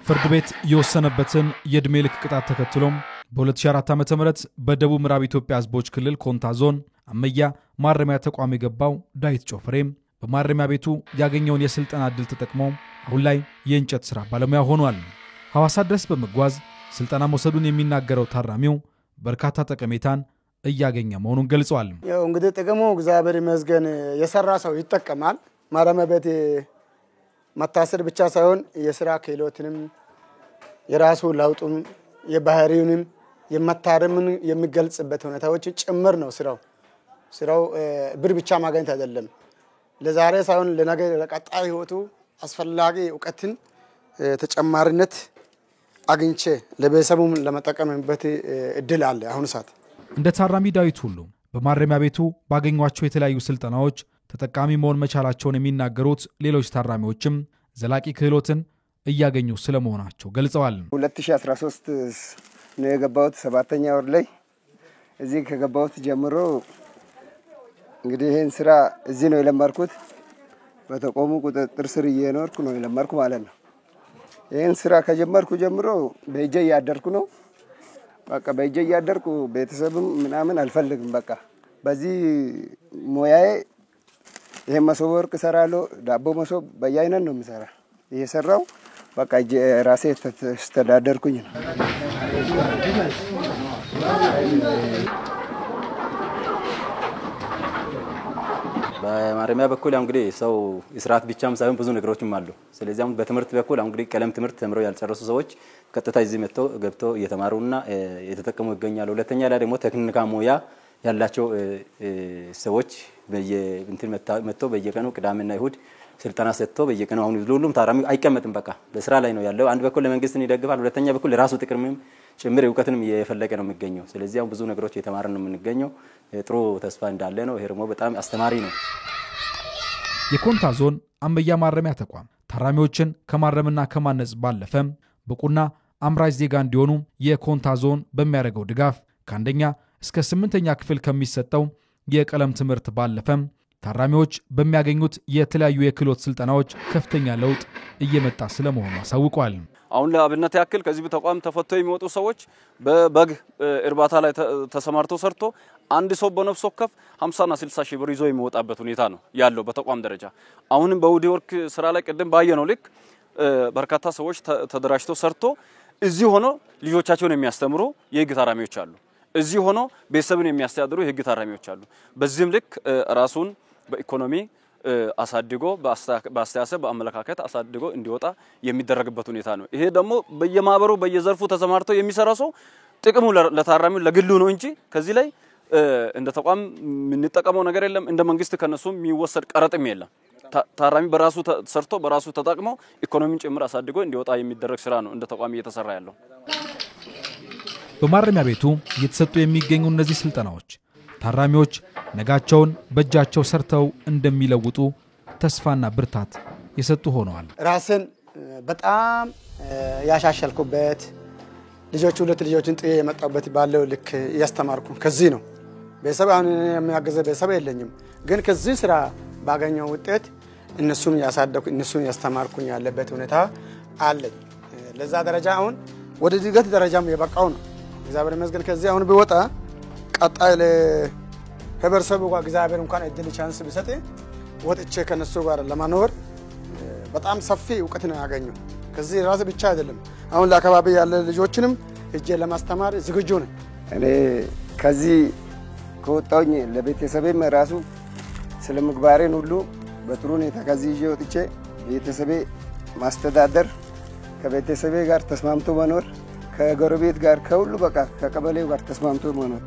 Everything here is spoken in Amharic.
ፍርድ ቤት የወሰነበትን የዕድሜ ልክ ቅጣት ተከትሎም በ2004 ዓ.ም በደቡብ ምዕራብ ኢትዮጵያ ህዝቦች ክልል ኮንታ ዞን አመያ ማረሚያ ተቋም የገባው ዳዊት ጮፍሬም በማረሚያ ቤቱ ያገኘውን የስልጠና ዕድል ተጠቅሞ አሁን ላይ የእንጨት ስራ ባለሙያ ሆኗል። ሐዋሳ ድረስ በመጓዝ ስልጠና መውሰዱን የሚናገረው ታራሚው በርካታ ጠቀሜታን እያገኘ መሆኑን ገልጿል። ያው እንግዲህ ጥቅሙ እግዚአብሔር ይመስገን የሰራ ሰው ይጠቀማል። ማረሚያ ቤት መታሰር ብቻ ሳይሆን የሥራ ክህሎትንም የራሱ ለውጡም የባህሪውንም የመታረምን የሚገልጽበት ሁኔታዎች ጭምር ነው ስራው ብር ብቻ ማግኘት አይደለም። ለዛሬ ሳይሆን ለነገ ለቀጣይ ህይወቱ አስፈላጊ ዕውቀትን ተጨማሪነት አግኝቼ ለቤተሰቡም ለመጠቀምበት እድል አለ። አሁን ሰዓት እንደ ታራሚ ዳዊት ሁሉ በማረሚያ ቤቱ ባገኟቸው የተለያዩ ስልጠናዎች ተጠቃሚ መሆን መቻላቸውን የሚናገሩት ሌሎች ታራሚዎችም ዘላቂ ክህሎትን እያገኙ ስለመሆናቸው ገልጸዋል። 2013 ነው የገባሁት 7ኛ ወር ላይ እዚህ ከገባሁት ጀምሮ እንግዲህ ይሄን ስራ እዚህ ነው የለመርኩት። በተቆሙ ቁጥጥር ስር እየኖርኩ ነው የለመርኩ ማለት ነው። ይሄን ስራ ከጀመርኩ ጀምሮ በእጄ ያደርኩ ነው። በቃ በእጄ ያደርኩ ቤተሰብም ምናምን አልፈልግም። በቃ በዚህ ሙያዬ ይሄ መሶብ ወርቅ ሰራለሁ። ዳቦ መሶብ በየአይነት ነው የምሰራ። እየሰራው በቃ ራሴ ተስተዳደርኩኝ ነው። በማረሚያ በኩል እንግዲህ ሰው እስራት ብቻም ሳይሆን ብዙ ነገሮችም አሉ። ስለዚህ አሁን በትምህርት በኩል እንግዲህ ቀለም ትምህርት ተምረው ያልጨረሱ ሰዎች ቀጥታ እዚህ ገብተው እየተማሩና እየተጠቀሙ ይገኛሉ። ሁለተኛ ላይ ደግሞ ቴክኒካ ሙያ ያላቸው ሰዎች መጥተው በየቀኑ ቅዳሜና እሁድ ስልጠና ሰጥተው በየቀኑ አሁን ሁሉም ታራሚ አይቀመጥም። በቃ በስራ ላይ ነው ያለው። አንድ በኩል ለመንግስትን ይደግፋል፣ ሁለተኛ በኩል ለራሱ ጥቅምም ጭምር ዕውቀትንም እየፈለገ ነው የሚገኘው። ስለዚህ አሁን ብዙ ነገሮች እየተማረን ነው የምንገኘው። ጥሩ ተስፋ እንዳለ ነው። ይሄ ደግሞ በጣም አስተማሪ ነው። የኮንታ ዞን አመያ ማረሚያ ተቋም ታራሚዎችን ከማረምና ከማነጽ ባለፈም ብቁና አምራች ዜጋ እንዲሆኑ የኮንታ ዞን በሚያደርገው ድጋፍ ከአንደኛ እስከ 8ኛ ክፍል ከሚሰጠው የቀለም ትምህርት ባለፈም ታራሚዎች በሚያገኙት የተለያዩ የክህሎት ስልጠናዎች ከፍተኛ ለውጥ እየመጣ ስለመሆኑ አሳውቋል። አሁን ለአብነት ያክል ከዚህ ተቋም ተፈተው የሚወጡ ሰዎች በበግ እርባታ ላይ ተሰማርተው ሰርቶ አንድ ሰው በነፍስ ወከፍ 50 እና 60 ሺህ ብር ይዞ የሚወጣበት ሁኔታ ነው ያለው በተቋም ደረጃ። አሁንም በውዲ ወርክ ስራ ላይ ቀደም ባየነው ልክ በርካታ ሰዎች ተደራጅተው ሰርቶ እዚህ ሆኖ ልጆቻቸውን የሚያስተምሩ የህግ ታራሚዎች አሉ። እዚህ ሆኖ ቤተሰብን የሚያስተዳድሩ የህግ ታራሚዎች አሉ። በዚህም ልክ ራሱን በኢኮኖሚ አሳድጎ በአስተያሰብ በአመለካከት አሳድጎ እንዲወጣ የሚደረግበት ሁኔታ ነው። ይሄ ደግሞ በየማህበሩ በየዘርፉ ተሰማርተው የሚሰራ ሰው ጥቅሙ ለታራሚው ለግሉ ነው እንጂ ከዚህ ላይ እንደ ተቋም የምንጠቀመው ነገር የለም። እንደ መንግስት ከነሱ የሚወሰድ ቀረጥም የለም። ታራሚ በራሱ ሰርቶ በራሱ ተጠቅሞ ኢኮኖሚን ጭምር አሳድጎ እንዲወጣ የሚደረግ ስራ ነው እንደ ተቋም እየተሰራ ያለው። በማረሚያ ቤቱ እየተሰጡ የሚገኙ እነዚህ ስልጠናዎች ታራሚዎች ነጋቸውን በእጃቸው ሰርተው እንደሚለውጡ ተስፋና ብርታት የሰጡ ሆነዋል። ራስን በጣም ያሻሻልኩበት ሁለት ልጆችን ጥዬ የመጣሁበት ባለው ልክ ያስተማርኩ ከዚህ ነው። ቤተሰብ አሁን የሚያገዘ ቤተሰብ የለኝም፣ ግን ከዚህ ስራ ባገኘው ውጤት እነሱን ያሳደኩ እነሱን ያስተማርኩኝ ያለበት ሁኔታ አለኝ። ለዛ ደረጃ አሁን ወደ ድገት ደረጃም የበቃው ነው። እግዚአብሔር ይመስገን። ከዚህ አሁን ቢወጣ ቀጣይ ለህብረተሰቡ ጋር እግዚአብሔር እንኳን እድል ቻንስ ቢሰጥ ወጥቼ ከነሱ ጋር ለማኖር በጣም ሰፊ ዕውቀት ነው ያገኘው። ከዚህ ራስ ብቻ አይደለም አሁን ለአካባቢ ያለ ልጆችንም እጄ ለማስተማር ዝግጁ ነኝ። እኔ ከዚህ ከወጣሁኝ ለቤተሰቤም ራሱ ስለምግባሬን ሁሉ በጥሩ ሁኔታ ከዚህ ይዤ ወጥቼ ቤተሰቤ ማስተዳደር ከቤተሰቤ ጋር ተስማምቶ መኖር ከጎረቤት ጋር ከሁሉ በቃ ከቀበሌው ጋር ተስማምቶ መኖር